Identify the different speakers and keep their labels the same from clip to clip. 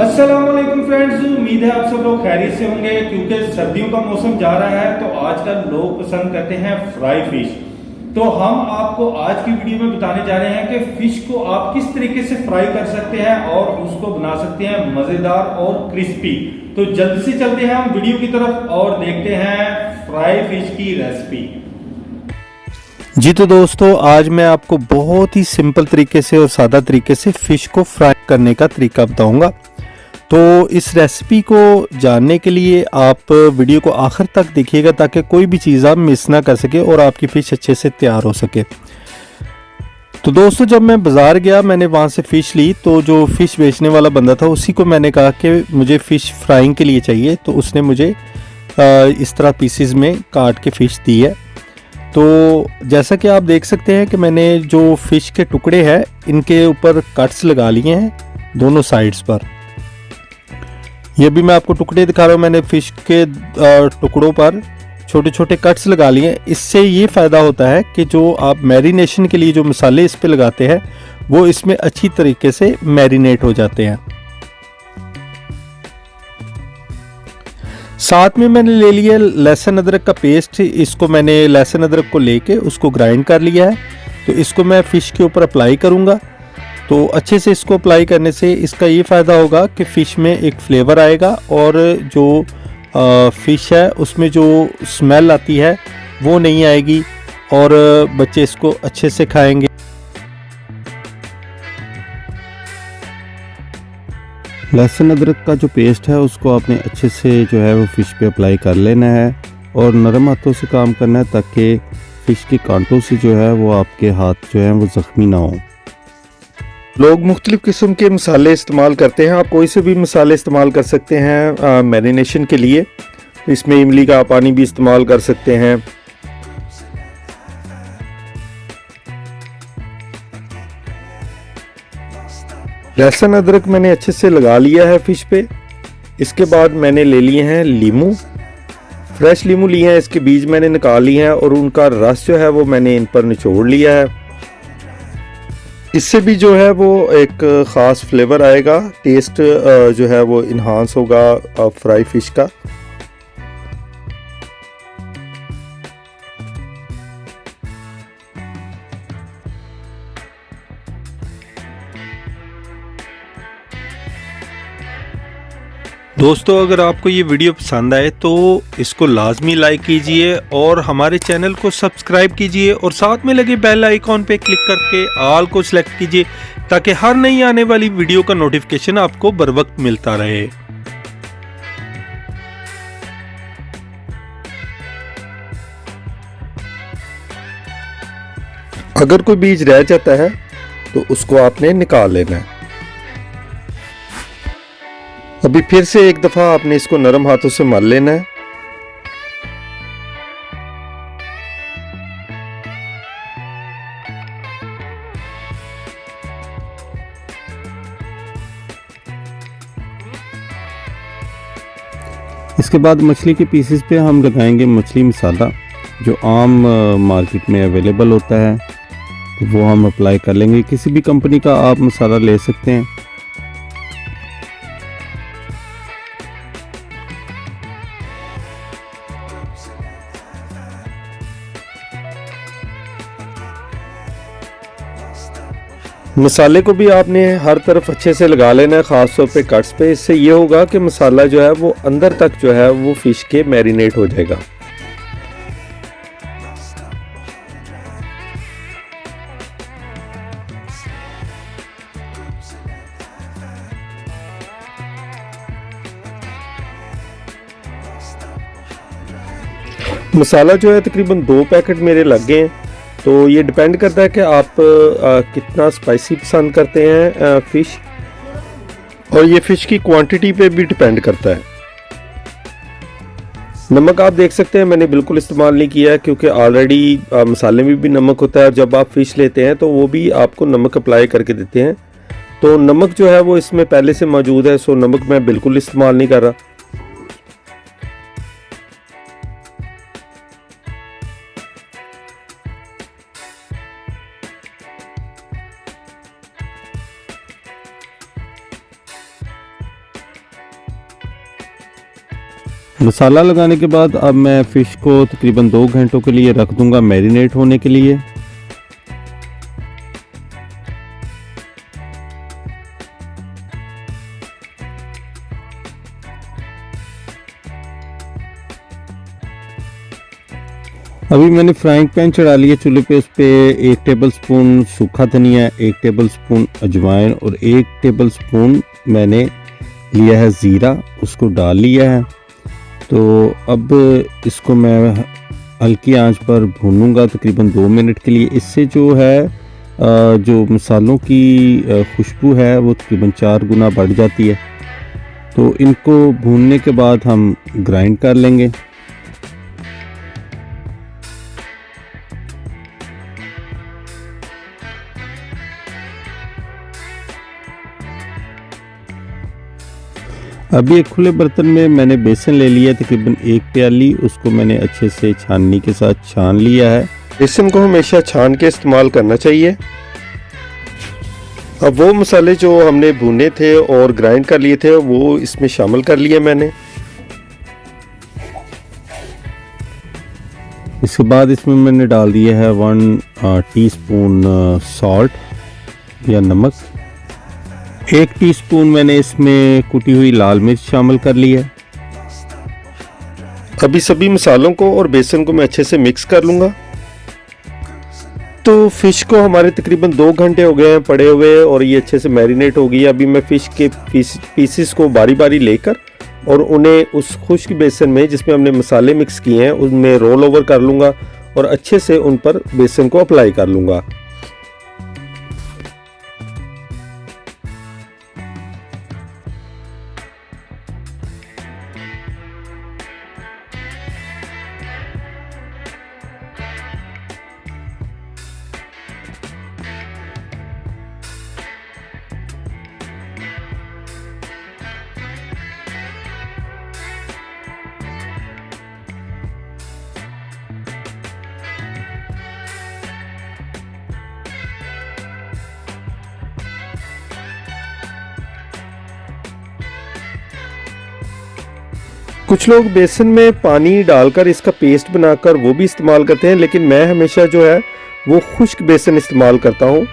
Speaker 1: अस्सलाम वालेकुम फ्रेंड्स, उम्मीद है आप सब लोग खैरियत से होंगे। क्योंकि सर्दियों का मौसम जा रहा है तो आजकल लोग पसंद करते हैं फ्राई फिश। तो हम आपको आज की वीडियो में बताने जा रहे हैं कि फिश को आप किस तरीके से फ्राई कर सकते हैं और उसको बना सकते हैं मजेदार और क्रिस्पी। तो जल्द से चलते हैं हम वीडियो की तरफ और देखते हैं फ्राई फिश की रेसिपी।
Speaker 2: जी तो दोस्तों, आज मैं आपको बहुत ही सिंपल तरीके से और सादा तरीके से फ़िश को फ्राई करने का तरीका बताऊंगा। तो इस रेसिपी को जानने के लिए आप वीडियो को आखिर तक देखिएगा ताकि कोई भी चीज़ आप मिस ना कर सके और आपकी फ़िश अच्छे से तैयार हो सके। तो दोस्तों, जब मैं बाज़ार गया मैंने वहाँ से फ़िश ली, तो जो फ़िश बेचने वाला बंदा था उसी को मैंने कहा कि मुझे फ़िश फ्राइंग के लिए चाहिए। तो उसने मुझे इस तरह पीसीज में काट के फ़िश दी है। तो जैसा कि आप देख सकते हैं कि मैंने जो फ़िश के टुकड़े हैं इनके ऊपर कट्स लगा लिए हैं दोनों साइड्स पर। ये भी मैं आपको टुकड़े दिखा रहा हूँ। मैंने फ़िश के टुकड़ों पर छोटे छोटे कट्स लगा लिए हैं। इससे ये फ़ायदा होता है कि जो आप मैरिनेशन के लिए जो मसाले इस पे लगाते हैं वो इसमें अच्छी तरीके से मैरिनेट हो जाते हैं। साथ में मैंने ले लिया लहसुन अदरक का पेस्ट। इसको मैंने लहसुन अदरक को लेके उसको ग्राइंड कर लिया है। तो इसको मैं फ़िश के ऊपर अप्लाई करूँगा। तो अच्छे से इसको अप्लाई करने से इसका ये फ़ायदा होगा कि फ़िश में एक फ्लेवर आएगा और जो फ़िश है उसमें जो स्मेल आती है वो नहीं आएगी और बच्चे इसको अच्छे से खाएंगे। लहसुन अदरक का जो पेस्ट है उसको आपने अच्छे से जो है वो फ़िश पे अप्लाई कर लेना है और नरम हाथों से काम करना है ताकि फ़िश के कांटों से जो है वो आपके हाथ जो हैं वो ज़ख्मी ना हो। लोग मुख्तलिफ़ किस्म के मसाले इस्तेमाल करते हैं। आप कोई से भी मसाले इस्तेमाल कर सकते हैं मैरिनेशन के लिए। इसमें इमली का पानी भी इस्तेमाल कर सकते हैं। लहसुन अदरक मैंने अच्छे से लगा लिया है फ़िश पे। इसके बाद मैंने ले लिए हैं लीमू, फ्रेश लीमू लिए हैं। इसके बीज मैंने निकाल लिए हैं और उनका रस जो है वो मैंने इन पर निचोड़ लिया है। इससे भी जो है वो एक ख़ास फ्लेवर आएगा, टेस्ट जो है वो इन्हांस होगा फ्राई फ़िश का। दोस्तों, अगर आपको ये वीडियो पसंद आए तो इसको लाजमी लाइक कीजिए और हमारे चैनल को सब्सक्राइब कीजिए और साथ में लगे बेल आइकॉन पे क्लिक करके ऑल को सिलेक्ट कीजिए ताकि हर नई आने वाली वीडियो का नोटिफिकेशन आपको बर वक्त मिलता रहे। अगर कोई बीज रह जाता है तो उसको आपने निकाल लेना है। अभी फिर से एक दफ़ा आपने इसको नरम हाथों से मल लेना है। इसके बाद मछली के पीसेस पे हम लगाएंगे मछली मसाला जो आम मार्केट में अवेलेबल होता है। तो वो हम अप्लाई कर लेंगे। किसी भी कंपनी का आप मसाला ले सकते हैं। मसाले को भी आपने हर तरफ अच्छे से लगा लेना है, ख़ास तौर पे कट्स पे। इससे ये होगा कि मसाला जो है वो अंदर तक जो है वो फ़िश के मैरिनेट हो जाएगा। मसाला जो है तकरीबन 2 पैकेट मेरे लग गए हैं। तो ये डिपेंड करता है कि आप कितना स्पाइसी पसंद करते हैं फ़िश, और ये फ़िश की क्वांटिटी पे भी डिपेंड करता है। नमक आप देख सकते हैं मैंने बिल्कुल इस्तेमाल नहीं किया है क्योंकि ऑलरेडी मसाले में भी नमक होता है और जब आप फ़िश लेते हैं तो वो भी आपको नमक अप्लाई करके देते हैं। तो नमक जो है वो इसमें पहले से मौजूद है, सो नमक मैं बिल्कुल इस्तेमाल नहीं कर रहा। मसाला लगाने के बाद अब मैं फ़िश को तकरीबन 2 घंटों के लिए रख दूंगा मैरिनेट होने के लिए। अभी मैंने फ्राइंग पैन चढ़ा लिया चूल्हे पे, उस पर 1 टेबलस्पून सूखा धनिया, 1 टेबलस्पून अजवाइन और 1 टेबलस्पून मैंने लिया है ज़ीरा, उसको डाल लिया है। तो अब इसको मैं हल्की आंच पर भूनूंगा तकरीबन 2 मिनट के लिए। इससे जो है जो मसालों की खुशबू है वो तकरीबन 4 गुना बढ़ जाती है। तो इनको भूनने के बाद हम ग्राइंड कर लेंगे। अभी एक खुले बर्तन में मैंने बेसन ले लिया तकरीबन 1 प्याली, उसको मैंने अच्छे से छाननी के साथ छान लिया है। बेसन को हमेशा छान के इस्तेमाल करना चाहिए। अब वो मसाले जो हमने भुने थे और ग्राइंड कर लिए थे वो इसमें शामिल कर लिए मैंने। इसके बाद इसमें मैंने डाल दिया है 1 टीस्पून सॉल्ट या नमक। 1 टीस्पून मैंने इसमें कुटी हुई लाल मिर्च शामिल कर ली है। अभी सभी मसालों को और बेसन को मैं अच्छे से मिक्स कर लूँगा। तो फ़िश को हमारे तकरीबन 2 घंटे हो गए हैं पड़े हुए और ये अच्छे से मैरिनेट हो गई है। अभी मैं फ़िश के पीसेस को बारी बारी लेकर और उन्हें उस खुश्क बेसन में जिसमें हमने मसाले मिक्स किए हैं उनमें रोल ओवर कर लूँगा और अच्छे से उन पर बेसन को अप्लाई कर लूँगा। कुछ लोग बेसन में पानी डालकर इसका पेस्ट बनाकर वो भी इस्तेमाल करते हैं, लेकिन मैं हमेशा जो है वो खुश्क बेसन इस्तेमाल करता हूँ।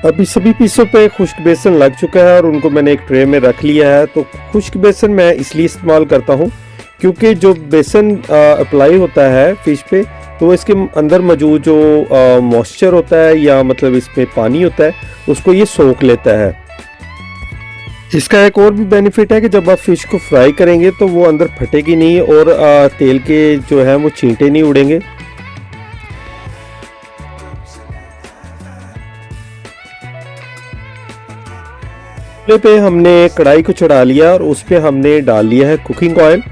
Speaker 2: अभी सभी पीसों पे खुश्क बेसन लग चुका है और उनको मैंने एक ट्रे में रख लिया है। तो खुश्क बेसन मैं इसलिए इस्तेमाल करता हूँ क्योंकि जो बेसन अप्लाई होता है फ़िश पे तो इसके अंदर मौजूद जो मॉइस्चर होता है या मतलब इसमें पानी होता है उसको ये सोख लेता है। इसका एक और भी बेनिफिट है कि जब आप फ़िश को फ्राई करेंगे तो वो अंदर फटेगी नहीं और तेल के जो है वो छींटे नहीं उड़ेंगे। चूल्हे पे हमने कढ़ाई को चढ़ा लिया और उस पे हमने डाल लिया है कुकिंग ऑयल।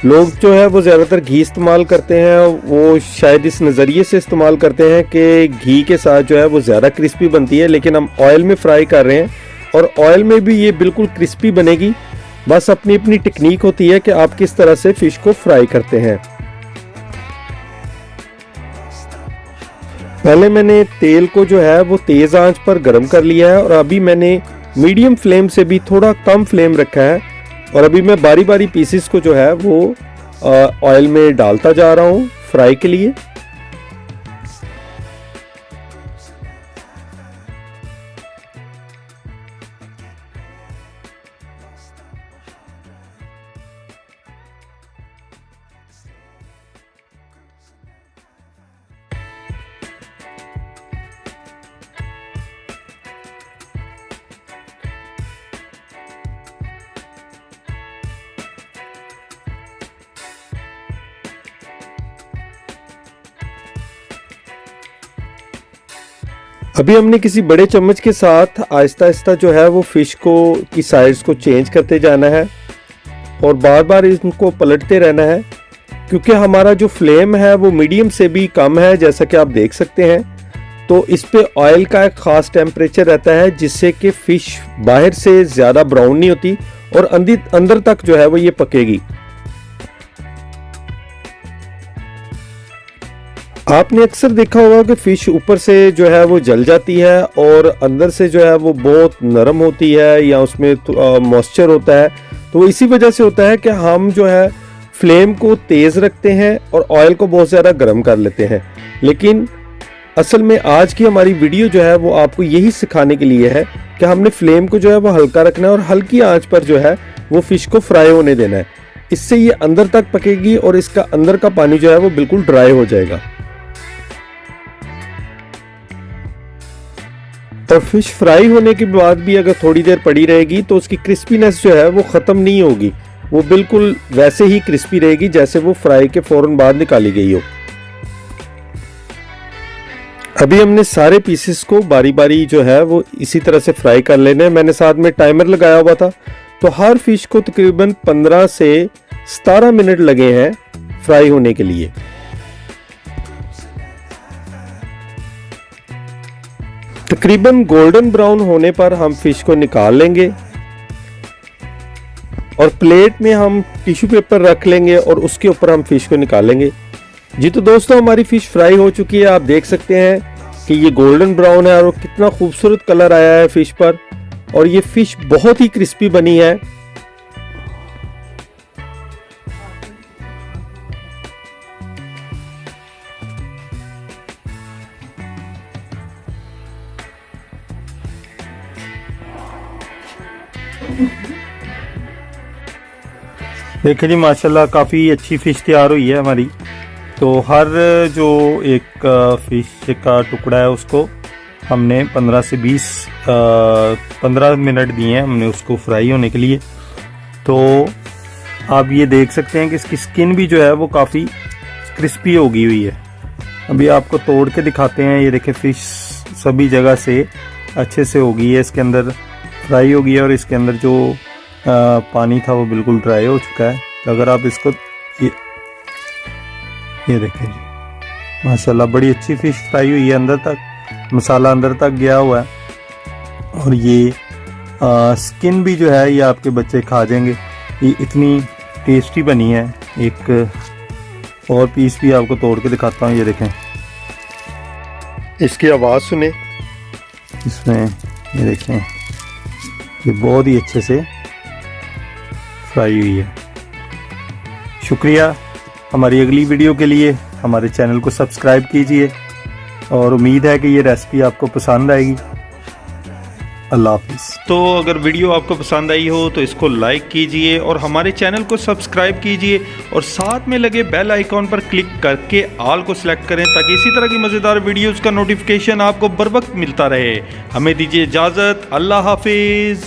Speaker 2: लोग जो है वो ज़्यादातर घी इस्तेमाल करते हैं, वो शायद इस नज़रिए से इस्तेमाल करते हैं कि घी के साथ जो है वो ज़्यादा क्रिस्पी बनती है, लेकिन हम ऑयल में फ्राई कर रहे हैं और ऑयल में भी ये बिल्कुल क्रिस्पी बनेगी। बस अपनी अपनी टेक्निक होती है कि आप किस तरह से फ़िश को फ्राई करते हैं। पहले मैंने तेल को जो है वो तेज़ आंच पर गर्म कर लिया है और अभी मैंने मीडियम फ्लेम से भी थोड़ा कम फ्लेम रखा है और अभी मैं बारी बारी पीसेस को जो है वो ऑयल में डालता जा रहा हूँ फ्राई के लिए। अभी हमने किसी बड़े चम्मच के साथ आहिस्ता आहिस्ता जो है वो फ़िश को की साइड्स को चेंज करते जाना है और बार बार इनको पलटते रहना है क्योंकि हमारा जो फ्लेम है वो मीडियम से भी कम है जैसा कि आप देख सकते हैं। तो इस पे ऑयल का एक ख़ास टेम्परेचर रहता है जिससे कि फ़िश बाहर से ज़्यादा ब्राउन नहीं होती और अंदर तक जो है वो ये पकेगी। आपने अक्सर देखा होगा कि फ़िश ऊपर से जो है वो जल जाती है और अंदर से जो है वो बहुत नरम होती है या उसमें मॉइस्चर होता है। तो इसी वजह से होता है कि हम जो है फ्लेम को तेज़ रखते हैं और ऑयल को बहुत ज़्यादा गर्म कर लेते हैं। लेकिन असल में आज की हमारी वीडियो जो है वो आपको यही सिखाने के लिए है कि हमने फ्लेम को जो है वो हल्का रखना है और हल्की आंच पर जो है वो फिश को फ्राई होने देना है। इससे ये अंदर तक पकेगी और इसका अंदर का पानी जो है वो बिल्कुल ड्राई हो जाएगा। और फिश फ्राई होने के बाद भी अगर थोड़ी देर पड़ी रहेगी तो उसकी क्रिस्पीनेस जो है वो ख़त्म नहीं होगी, वो बिल्कुल वैसे ही क्रिस्पी रहेगी जैसे वो फ्राई के फौरन बाद निकाली गई हो। अभी हमने सारे पीसेस को बारी बारी जो है वो इसी तरह से फ्राई कर लेने हैं। मैंने साथ में टाइमर लगाया हुआ था, तो हर फिश को तकरीबन 15 से 17 मिनट लगे हैं फ्राई होने के लिए। तकरीबन गोल्डन ब्राउन होने पर हम फिश को निकाल लेंगे और प्लेट में हम टिश्यू पेपर रख लेंगे और उसके ऊपर हम फिश को निकालेंगे। जी तो दोस्तों, हमारी फिश फ्राई हो चुकी है। आप देख सकते हैं कि ये गोल्डन ब्राउन है और कितना खूबसूरत कलर आया है फिश पर, और ये फिश बहुत ही क्रिस्पी बनी है। देखिए जी, माशाल्लाह काफ़ी अच्छी फ़िश तैयार हुई है हमारी। तो हर जो एक फ़िश का टुकड़ा है उसको हमने 15 से 15 मिनट दिए हैं हमने उसको फ्राई होने के लिए। तो आप ये देख सकते हैं कि इसकी स्किन भी जो है वो काफ़ी क्रिस्पी होगी हुई है। अभी आपको तोड़ के दिखाते हैं। ये देखें, फ़िश सभी जगह से अच्छे से होगी है, इसके अंदर फ्राई होगी है और इसके अंदर जो पानी था वो बिल्कुल ड्राई हो चुका है। तो अगर आप इसको ये देखें जी, माशाल्लाह बड़ी अच्छी फ़िश फ्राई हुई है, अंदर तक मसाला अंदर तक गया हुआ है। और ये स्किन भी जो है ये आपके बच्चे खा जाएंगे, ये इतनी टेस्टी बनी है। एक और पीस भी आपको तोड़ के दिखाता हूँ। ये देखें, इसकी आवाज़ सुने, इसमें ये देखें, ये बहुत ही अच्छे से फ्राई हुई है। शुक्रिया। हमारी अगली वीडियो के लिए हमारे चैनल को सब्सक्राइब कीजिए और उम्मीद है कि ये रेसिपी आपको पसंद आएगी। अल्लाह हाफिज़।
Speaker 1: तो अगर वीडियो आपको पसंद आई हो तो इसको लाइक कीजिए और हमारे चैनल को सब्सक्राइब कीजिए और साथ में लगे बेल आइकॉन पर क्लिक करके ऑल को सिलेक्ट करें ताकि इसी तरह की मज़ेदार वीडियोस का नोटिफिकेशन आपको बर वक्त मिलता रहे। हमें दीजिए इजाज़त। अल्लाह हाफिज़।